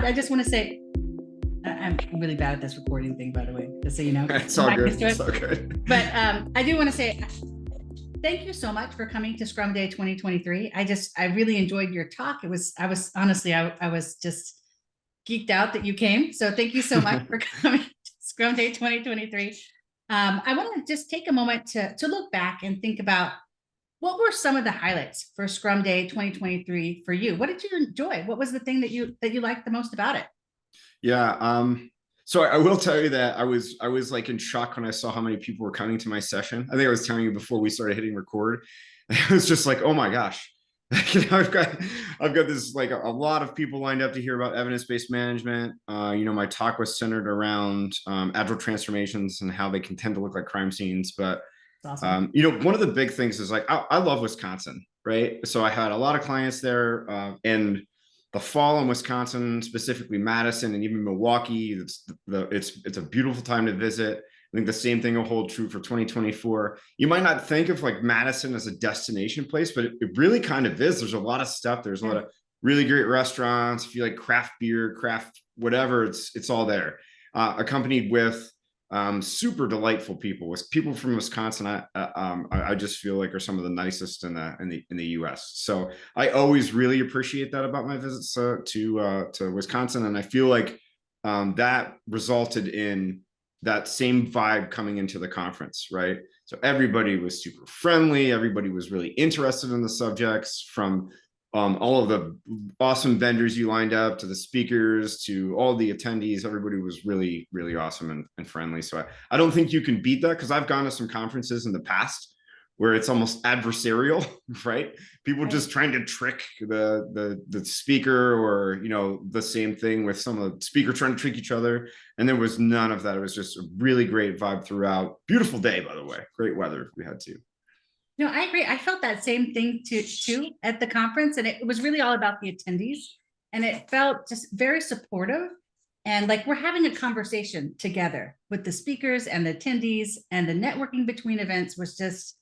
Todd, I just want to say, I'm really bad at this recording thing, by the way, just so you know. It's I'm all not good. used to It's it. all good. But I do want to say thank you so much for coming to Scrum Day 2023. I really enjoyed your talk. I was honestly, I was just geeked out that you came. So thank you so much for coming to Scrum Day 2023. I want to just take a moment to look back and think about what were some of the highlights for Scrum Day 2023 for you? What did you enjoy? What was the thing that you liked the most about it? Yeah. So I will tell you that I was like in shock when I saw how many people were coming to my session. I think I was telling you before we started hitting record. It was just like, oh my gosh. I've got this like a lot of people lined up to hear about evidence-based management. My talk was centered around agile transformations and how they can tend to look like crime scenes. But It's awesome. one of the big things is like I love Wisconsin, right? So I had a lot of clients there, and the fall in Wisconsin, specifically Madison and even Milwaukee. It's a beautiful time to visit. I think the same thing will hold true for 2024. You might not think of like Madison as a destination place, but it really kind of is. There's a lot of stuff. There's a lot of really great restaurants. If you like craft beer, craft whatever, it's all there. Accompanied with super delightful people. With people from Wisconsin, I just feel like are some of the nicest in the U.S. So I always really appreciate that about my visits to Wisconsin, and I feel like that resulted in that same vibe coming into the conference, right? So everybody was super friendly. Everybody was really interested in the subjects, from all of the awesome vendors you lined up to the speakers to all the attendees. Everybody was really, really awesome and friendly. So I don't think you can beat that, because I've gone to some conferences in the past where it's almost adversarial, right? People just trying to trick the speaker, or the same thing with some of the speaker trying to trick each other. And there was none of that. It was just a really great vibe throughout. Beautiful day, by the way. Great weather we had too. No, I agree. I felt that same thing too at the conference, and it was really all about the attendees, and it felt just very supportive, and like we're having a conversation together with the speakers and the attendees, and the networking between events was just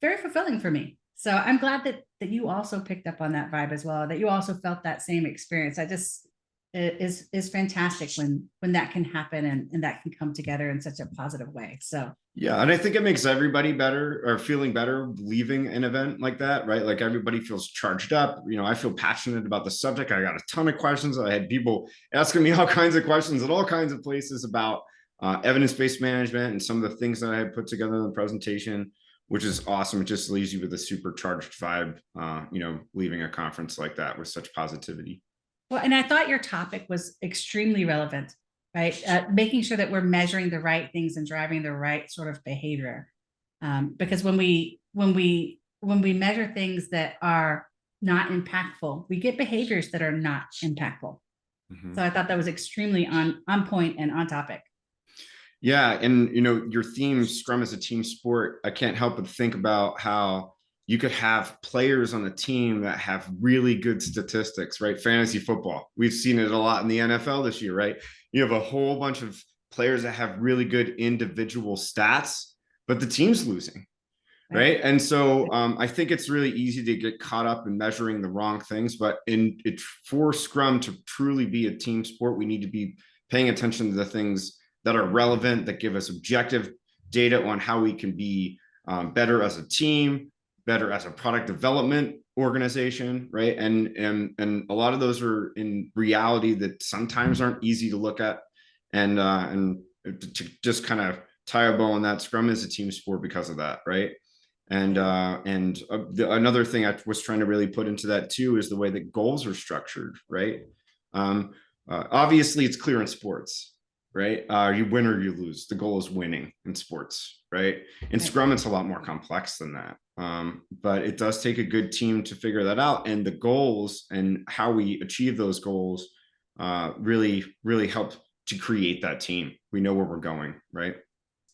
very fulfilling for me. So I'm glad that you also picked up on that vibe as well, that you also felt that same experience. I just it is fantastic when that can happen, and that can come together in such a positive way. So Yeah, and I think it makes everybody better, or feeling better, leaving an event like that, right? Like everybody feels charged up. I feel passionate about the subject. I got a ton of questions. I had people asking me all kinds of questions at all kinds of places about evidence-based management and some of the things that I had put together in the presentation, which is awesome. It just leaves you with a supercharged vibe, leaving a conference like that with such positivity. well, and I thought your topic was extremely relevant, right? Making sure that we're measuring the right things and driving the right sort of behavior. Because when we measure things that are not impactful, we get behaviors that are not impactful. Mm-hmm. So I thought that was extremely on point and on topic. Yeah, and your theme, Scrum as a team sport, I can't help but think about how you could have players on a team that have really good statistics, right? Fantasy football. We've seen it a lot in the NFL this year, right? You have a whole bunch of players that have really good individual stats, but the team's losing, right? And so I think it's really easy to get caught up in measuring the wrong things, but for Scrum to truly be a team sport, we need to be paying attention to the things that are relevant, that give us objective data on how we can be better as a team, better as a product development organization, right? And a lot of those are in reality that sometimes aren't easy to look at, and to just kind of tie a bow on that, Scrum is a team sport because of that, right? Another thing I was trying to really put into that too is the way that goals are structured, right? Obviously, it's clear in sports, right? You win or you lose. The goal is winning in sports, right? In Scrum, it's a lot more complex than that. But it does take a good team to figure that out. And the goals and how we achieve those goals really, really help to create that team. We know where we're going, right?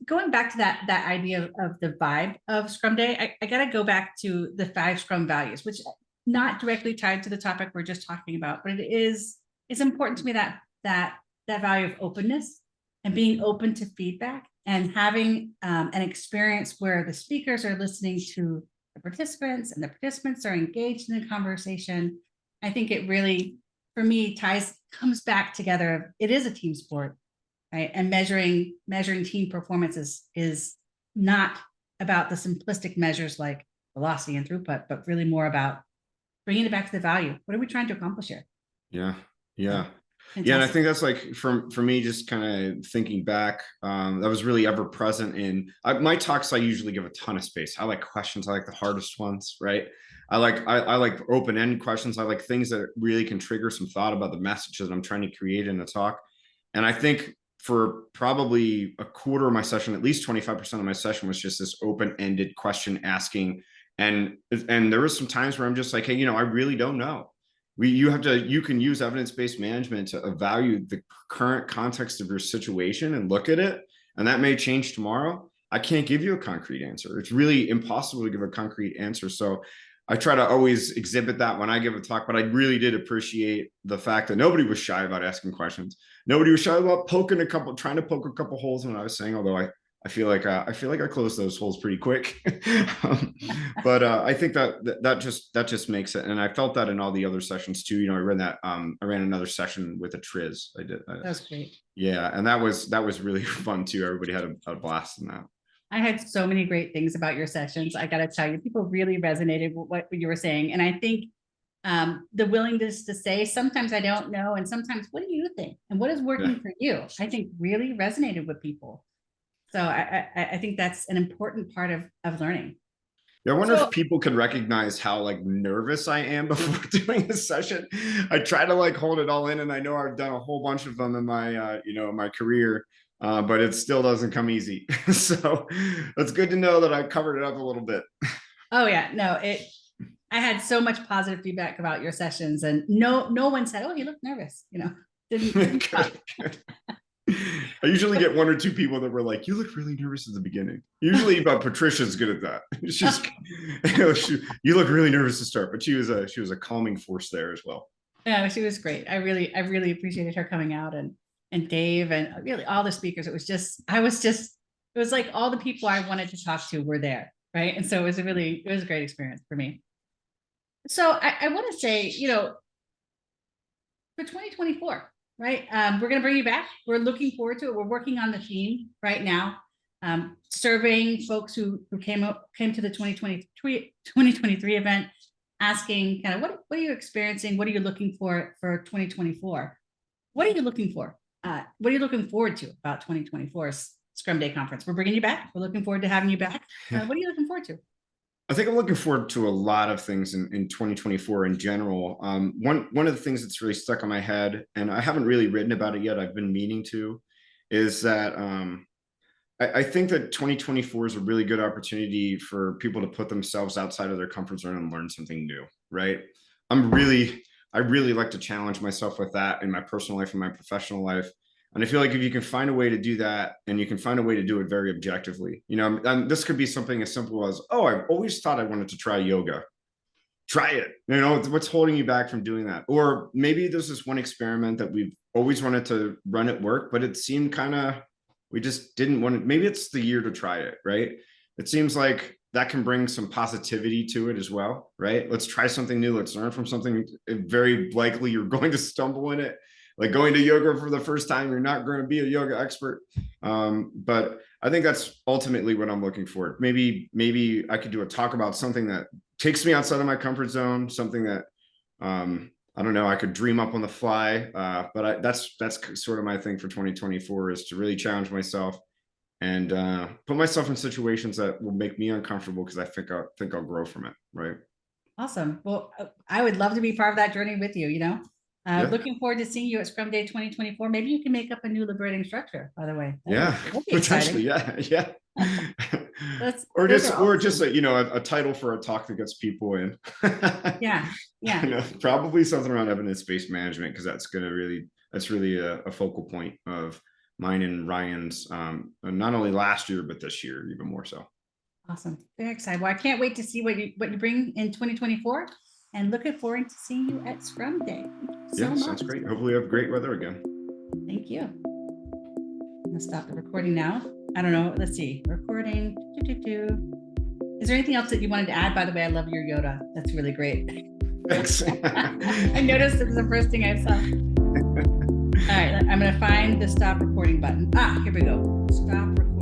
Going back to that idea of the vibe of Scrum Day, I got to go back to the 5 Scrum values, which not directly tied to the topic we're just talking about, but it's important to me that value of openness and being open to feedback, and having an experience where the speakers are listening to the participants and the participants are engaged in the conversation. I think it really for me comes back together. It is a team sport, right? And measuring team performance is not about the simplistic measures like velocity and throughput, but really more about bringing it back to the value. What are we trying to accomplish here? Yeah. Yeah. Fantastic. Yeah. And I think that's like for me, just kind of thinking back, that was really ever present in my talks. I usually give a ton of space. I like questions. I like the hardest ones, right? I like open-ended questions. I like things that really can trigger some thought about the message that I'm trying to create in a talk. And I think for probably a quarter of my session, at least 25% of my session was just this open-ended question asking. And there was some times where I'm just like, hey, I really don't know. You can use evidence-based management to evaluate the current context of your situation and look at it. And that may change tomorrow. I can't give you a concrete answer. It's really impossible to give a concrete answer. So I try to always exhibit that when I give a talk, but I really did appreciate the fact that nobody was shy about asking questions. Nobody was shy about trying to poke a couple holes in what I was saying, although I feel like I closed those holes pretty quick. But I think that just makes it. And I felt that in all the other sessions too. I ran another session with a Triz. That was great. Yeah. And that was really fun too. Everybody had a blast in that. I had so many great things about your sessions. I got to tell you, people really resonated with what you were saying. And I think the willingness to say, sometimes I don't know. And sometimes, what do you think? And what is working for you? I think really resonated with people. So I think that's an important part of learning. Yeah, I wonder if people could recognize how like nervous I am before doing a session. I try to like hold it all in, and I know I've done a whole bunch of them in my my career, but it still doesn't come easy. So it's good to know that I covered it up a little bit. Oh yeah, no, I had so much positive feedback about your sessions, and no one said, "Oh, you look nervous." Didn't good. I usually get one or two people that were like, "You look really nervous at the beginning." Usually, but Patricia's good at that. She's, you look really nervous to start, but she was a calming force there as well. Yeah, she was great. I really appreciated her coming out, and Dave, and really all the speakers. It was like all the people I wanted to talk to were there, right? And so it was a great experience for me. So I want to say, for 2024. Right. We're going to bring you back. We're looking forward to it. We're working on the theme right now, surveying folks who came to the 2023 event, asking kind of what are you experiencing? What are you looking for 2024? What are you looking for? What are you looking forward to about 2024's Scrum Day conference? We're bringing you back. We're looking forward to having you back. What are you looking forward to? I think I'm looking forward to a lot of things in 2024 in general. One of the things that's really stuck in my head, and I haven't really written about it yet, I've been meaning to, is that I think that 2024 is a really good opportunity for people to put themselves outside of their comfort zone and learn something new, right? I really like to challenge myself with that in my personal life and my professional life. And I feel like if you can find a way to do that, and you can find a way to do it very objectively, and this could be something as simple as, oh, I've always thought I wanted to try yoga. Try it. What's holding you back from doing that? Or maybe there's this one experiment that we've always wanted to run at work, but it seemed we just didn't want it. Maybe it's the year to try it, right? It seems like that can bring some positivity to it as well, right? Let's try something new. Let's learn from something. Very likely you're going to stumble in it. Like going to yoga for the first time, you're not going to be a yoga expert. But I think that's ultimately what I'm looking for. Maybe I could do a talk about something that takes me outside of my comfort zone, something that, I don't know, I could dream up on the fly. But that's sort of my thing for 2024, is to really challenge myself and put myself in situations that will make me uncomfortable, because I think I'll grow from it. Right. Awesome. Well, I would love to be part of that journey with you, Yeah. Looking forward to seeing you at Scrum Day 2024. Maybe you can make up a new liberating structure, by the way. That'd be potentially. Yeah. or just a title for a talk that gets people in. Yeah. Probably something around evidence-based management, because that's really a focal point of mine and Ryan's, not only last year but this year even more so. Awesome. Very excited. Well, I can't wait to see what you bring in 2024, and looking forward to seeing you at Scrum Day. Sounds great. Hopefully we have great weather again. Thank you. I'm gonna stop the recording now. I don't know. Let's see. Recording. Is there anything else that you wanted to add? By the way, I love your Yoda. That's really great. Thanks. I noticed it was the first thing I saw. All right, I'm gonna find the stop recording button. Ah, here we go. Stop recording.